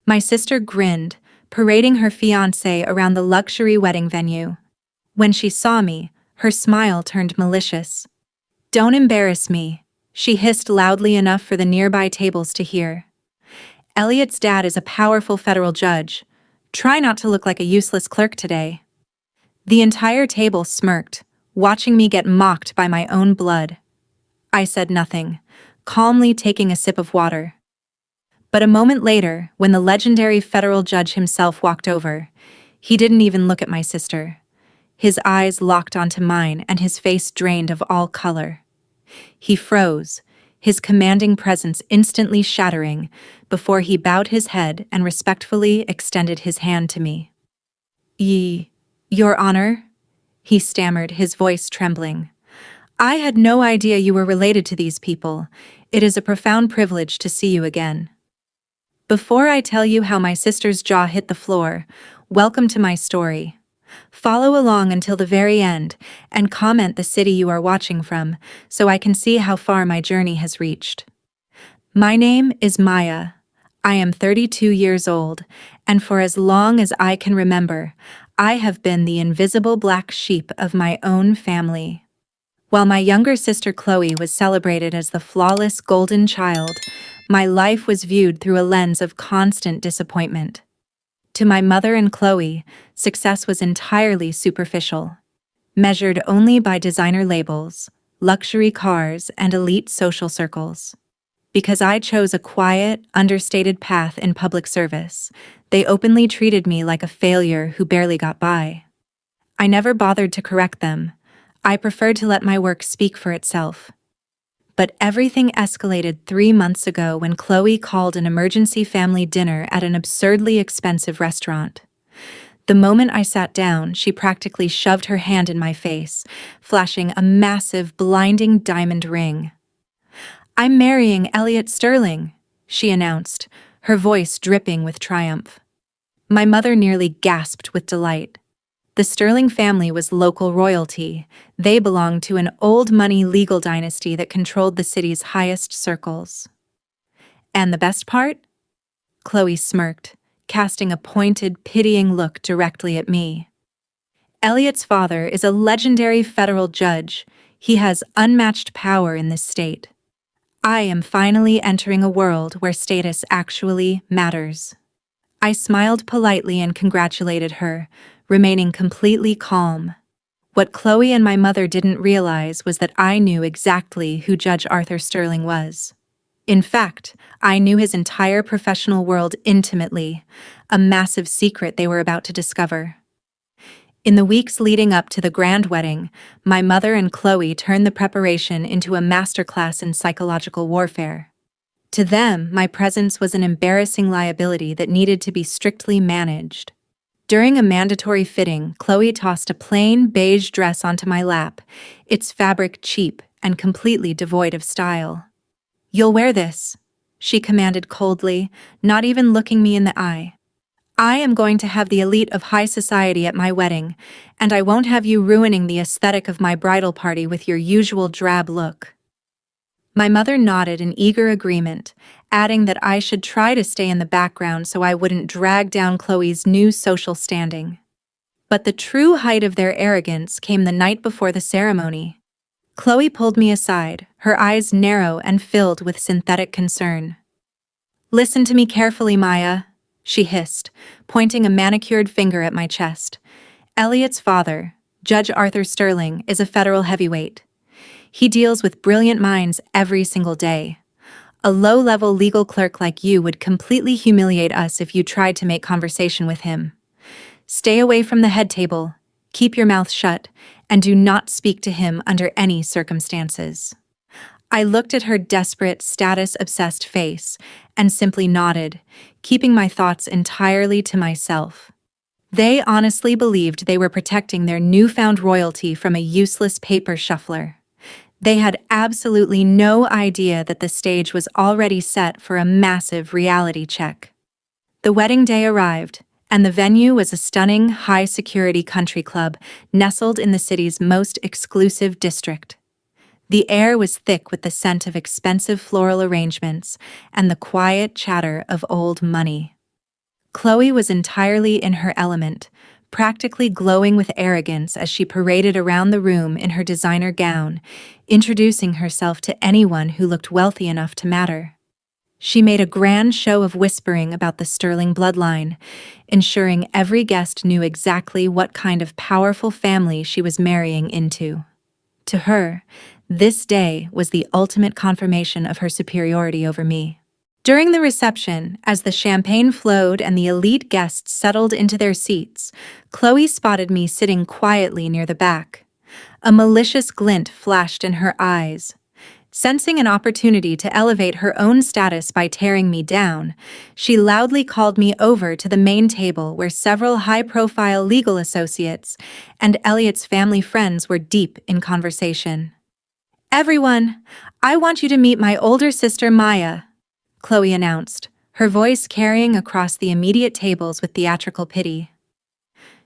My sister grinned, parading her fiancé around the luxury wedding venue. When she saw me, her smile turned malicious. "Don't embarrass me," she hissed loudly enough for the nearby tables to hear. "Elliot's dad is a powerful federal judge. Try not to look like a useless clerk today." The entire table smirked, watching me get mocked by my own blood. I said nothing, calmly taking a sip of water. But a moment later, when the legendary federal judge himself walked over, he didn't even look at my sister. His eyes locked onto mine and his face drained of all color. He froze, his commanding presence instantly shattering, before he bowed his head and respectfully extended his hand to me. Your Honor?" he stammered, his voice trembling. "I had no idea you were related to these people. It is a profound privilege to see you again." Before I tell you how my sister's jaw hit the floor, welcome to my story. Follow along until the very end, and comment the city you are watching from, so I can see how far my journey has reached. My name is Maya. I am 32 years old, and for as long as I can remember, I have been the invisible black sheep of my own family. While my younger sister Chloe was celebrated as the flawless golden child, my life was viewed through a lens of constant disappointment. To my mother and Chloe, success was entirely superficial, measured only by designer labels, luxury cars, and elite social circles. Because I chose a quiet, understated path in public service, they openly treated me like a failure who barely got by. I never bothered to correct them. I preferred to let my work speak for itself. But everything escalated 3 months ago when Chloe called an emergency family dinner at an absurdly expensive restaurant. The moment I sat down, she practically shoved her hand in my face, flashing a massive, blinding diamond ring. "I'm marrying Elliot Sterling," she announced, her voice dripping with triumph. My mother nearly gasped with delight. The Sterling family was local royalty. They belonged to an old-money legal dynasty that controlled the city's highest circles. And the best part? Chloe smirked, casting a pointed, pitying look directly at me. "Elliot's father is a legendary federal judge. He has unmatched power in this state. I am finally entering a world where status actually matters." I smiled politely and congratulated her, remaining completely calm. What Chloe and my mother didn't realize was that I knew exactly who Judge Arthur Sterling was. In fact, I knew his entire professional world intimately, a massive secret they were about to discover. In the weeks leading up to the grand wedding, my mother and Chloe turned the preparation into a masterclass in psychological warfare. To them, my presence was an embarrassing liability that needed to be strictly managed. During a mandatory fitting, Chloe tossed a plain beige dress onto my lap, its fabric cheap and completely devoid of style. "You'll wear this," she commanded coldly, not even looking me in the eye. "I am going to have the elite of high society at my wedding, and I won't have you ruining the aesthetic of my bridal party with your usual drab look." My mother nodded in eager agreement, adding that I should try to stay in the background so I wouldn't drag down Chloe's new social standing. But the true height of their arrogance came the night before the ceremony. Chloe pulled me aside, her eyes narrow and filled with synthetic concern. "Listen to me carefully, Maya," she hissed, pointing a manicured finger at my chest. "Elliot's father, Judge Arthur Sterling, is a federal heavyweight. He deals with brilliant minds every single day. A low-level legal clerk like you would completely humiliate us if you tried to make conversation with him. Stay away from the head table, keep your mouth shut, and do not speak to him under any circumstances." I looked at her desperate, status-obsessed face and simply nodded, keeping my thoughts entirely to myself. They honestly believed they were protecting their newfound royalty from a useless paper shuffler. They had absolutely no idea that the stage was already set for a massive reality check. The wedding day arrived, and the venue was a stunning, high-security country club nestled in the city's most exclusive district. The air was thick with the scent of expensive floral arrangements and the quiet chatter of old money. Chloe was entirely in her element, practically glowing with arrogance as she paraded around the room in her designer gown, introducing herself to anyone who looked wealthy enough to matter. She made a grand show of whispering about the Sterling bloodline, ensuring every guest knew exactly what kind of powerful family she was marrying into. To her, this day was the ultimate confirmation of her superiority over me. During the reception, as the champagne flowed and the elite guests settled into their seats, Chloe spotted me sitting quietly near the back. A malicious glint flashed in her eyes. Sensing an opportunity to elevate her own status by tearing me down, she loudly called me over to the main table where several high-profile legal associates and Elliot's family friends were deep in conversation. "Everyone, I want you to meet my older sister Maya," Chloe announced, her voice carrying across the immediate tables with theatrical pity.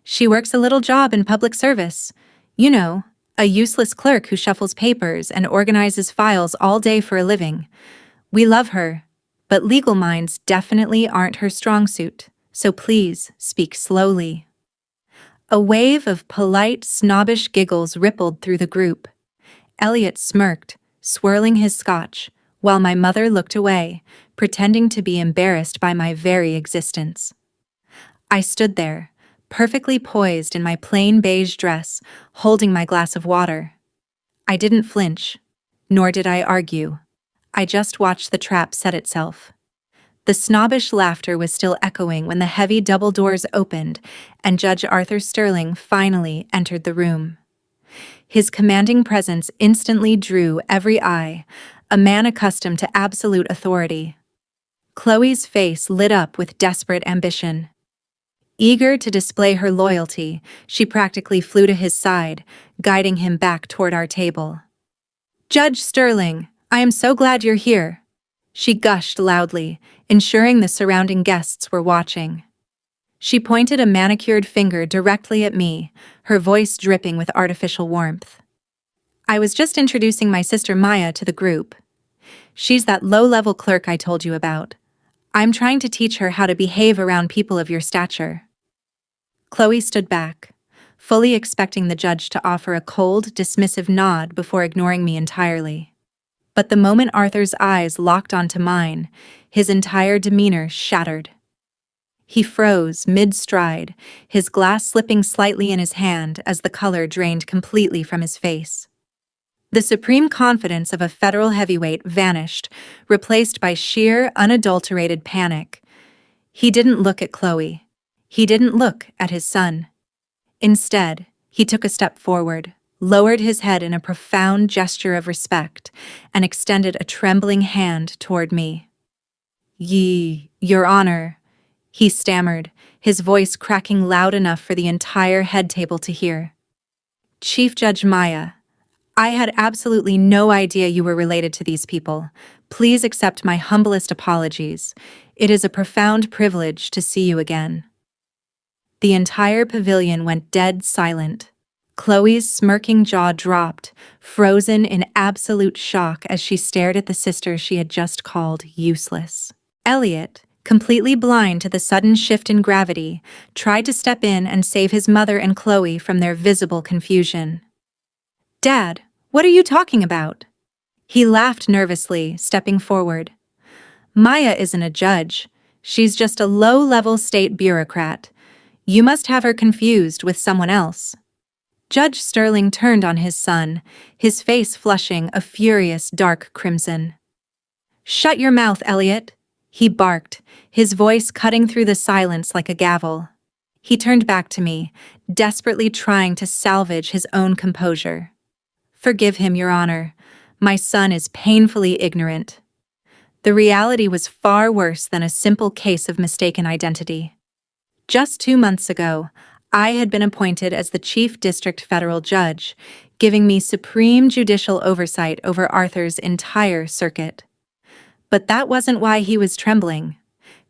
"She works a little job in public service. You know, a useless clerk who shuffles papers and organizes files all day for a living. We love her, but legal minds definitely aren't her strong suit, so please speak slowly." A wave of polite, snobbish giggles rippled through the group. Elliot smirked, swirling his scotch, while my mother looked away, pretending to be embarrassed by my very existence. I stood there, perfectly poised in my plain beige dress, holding my glass of water. I didn't flinch, nor did I argue. I just watched the trap set itself. The snobbish laughter was still echoing when the heavy double doors opened and Judge Arthur Sterling finally entered the room. His commanding presence instantly drew every eye, a man accustomed to absolute authority. Chloe's face lit up with desperate ambition. Eager to display her loyalty, she practically flew to his side, guiding him back toward our table. "Judge Sterling, I am so glad you're here," she gushed loudly, ensuring the surrounding guests were watching. She pointed a manicured finger directly at me, her voice dripping with artificial warmth. "I was just introducing my sister Maya to the group. She's that low-level clerk I told you about. I'm trying to teach her how to behave around people of your stature." Chloe stood back, fully expecting the judge to offer a cold, dismissive nod before ignoring me entirely. But the moment Arthur's eyes locked onto mine, his entire demeanor shattered. He froze mid-stride, his glass slipping slightly in his hand as the color drained completely from his face. The supreme confidence of a federal heavyweight vanished, replaced by sheer, unadulterated panic. He didn't look at Chloe. He didn't look at his son. Instead, he took a step forward, lowered his head in a profound gesture of respect, and extended a trembling hand toward me. Your Honor," he stammered, his voice cracking loud enough for the entire head table to hear. "Chief Judge Maya, I had absolutely no idea you were related to these people. Please accept my humblest apologies. It is a profound privilege to see you again." The entire pavilion went dead silent. Chloe's smirking jaw dropped, frozen in absolute shock as she stared at the sister she had just called useless. Elliot, completely blind to the sudden shift in gravity, tried to step in and save his mother and Chloe from their visible confusion. "Dad, what are you talking about?" He laughed nervously, stepping forward. "Maya isn't a judge. She's just a low-level state bureaucrat. You must have her confused with someone else." Judge Sterling turned on his son, his face flushing a furious dark crimson. "Shut your mouth, Elliot," he barked, his voice cutting through the silence like a gavel. He turned back to me, desperately trying to salvage his own composure. "Forgive him, Your Honor. My son is painfully ignorant." The reality was far worse than a simple case of mistaken identity. Just 2 months ago, I had been appointed as the Chief District Federal Judge, giving me supreme judicial oversight over Arthur's entire circuit. But that wasn't why he was trembling.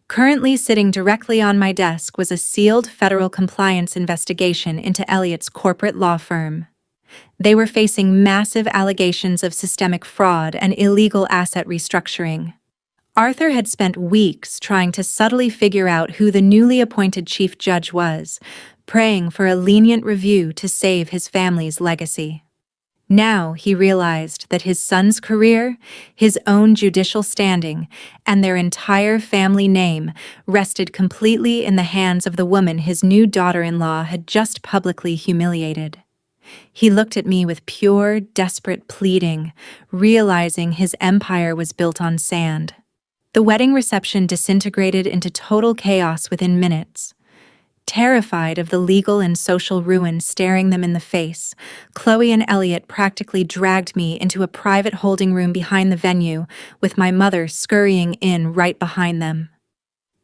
Currently sitting directly on my desk was a sealed federal compliance investigation into Elliot's corporate law firm. They were facing massive allegations of systemic fraud and illegal asset restructuring. Arthur had spent weeks trying to subtly figure out who the newly appointed chief judge was, praying for a lenient review to save his family's legacy. Now he realized that his son's career, his own judicial standing, and their entire family name rested completely in the hands of the woman his new daughter-in-law had just publicly humiliated. He looked at me with pure, desperate pleading, realizing his empire was built on sand. The wedding reception disintegrated into total chaos within minutes. Terrified of the legal and social ruin staring them in the face, Chloe and Elliot practically dragged me into a private holding room behind the venue, with my mother scurrying in right behind them.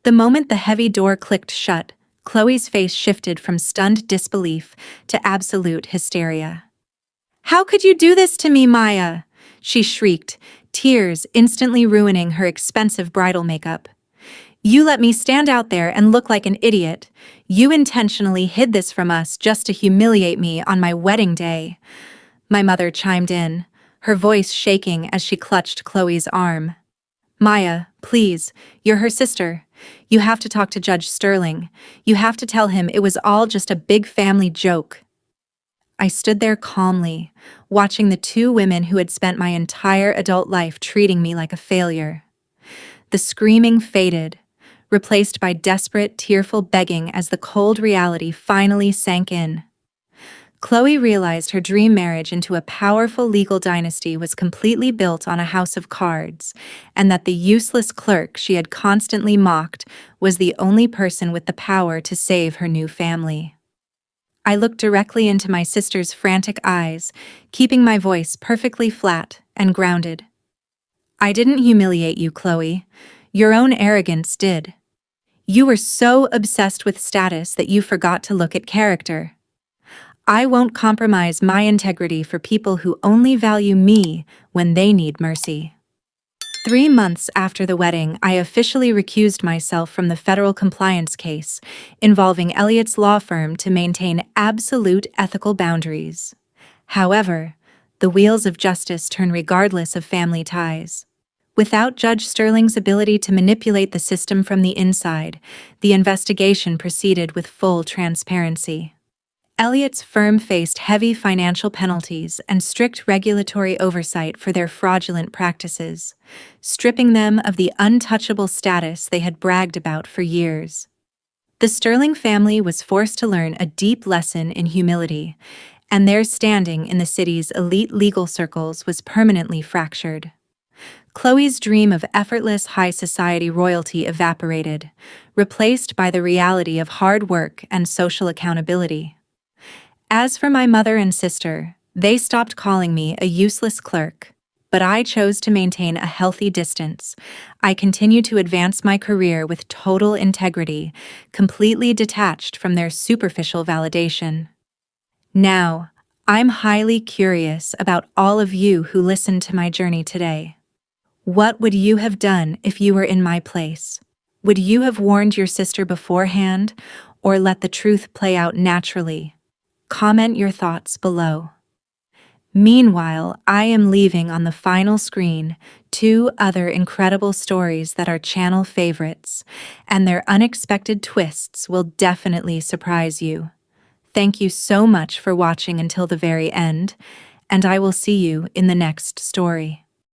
The moment the heavy door clicked shut, Chloe's face shifted from stunned disbelief to absolute hysteria. "How could you do this to me, Maya?" she shrieked, tears instantly ruining her expensive bridal makeup. "You let me stand out there and look like an idiot. You intentionally hid this from us just to humiliate me on my wedding day." My mother chimed in, her voice shaking as she clutched Chloe's arm. "Maya, please, you're her sister. You have to talk to Judge Sterling. You have to tell him it was all just a big family joke." I stood there calmly, watching the two women who had spent my entire adult life treating me like a failure. The screaming faded, replaced by desperate, tearful begging as the cold reality finally sank in. Chloe realized her dream marriage into a powerful legal dynasty was completely built on a house of cards, and that the useless clerk she had constantly mocked was the only person with the power to save her new family. I looked directly into my sister's frantic eyes, keeping my voice perfectly flat and grounded. "I didn't humiliate you, Chloe. Your own arrogance did. You were so obsessed with status that you forgot to look at character. I won't compromise my integrity for people who only value me when they need mercy." 3 months after the wedding, I officially recused myself from the federal compliance case involving Elliot's law firm to maintain absolute ethical boundaries. However, the wheels of justice turn regardless of family ties. Without Judge Sterling's ability to manipulate the system from the inside, the investigation proceeded with full transparency. Elliot's firm faced heavy financial penalties and strict regulatory oversight for their fraudulent practices, stripping them of the untouchable status they had bragged about for years. The Sterling family was forced to learn a deep lesson in humility, and their standing in the city's elite legal circles was permanently fractured. Chloe's dream of effortless high society royalty evaporated, replaced by the reality of hard work and social accountability. As for my mother and sister, they stopped calling me a useless clerk, but I chose to maintain a healthy distance. I continue to advance my career with total integrity, completely detached from their superficial validation. Now, I'm highly curious about all of you who listened to my journey today. What would you have done if you were in my place? Would you have warned your sister beforehand, or let the truth play out naturally? Comment your thoughts below. Meanwhile, I am leaving on the final screen 2 other incredible stories that are channel favorites, and their unexpected twists will definitely surprise you. Thank you so much for watching until the very end, and I will see you in the next story.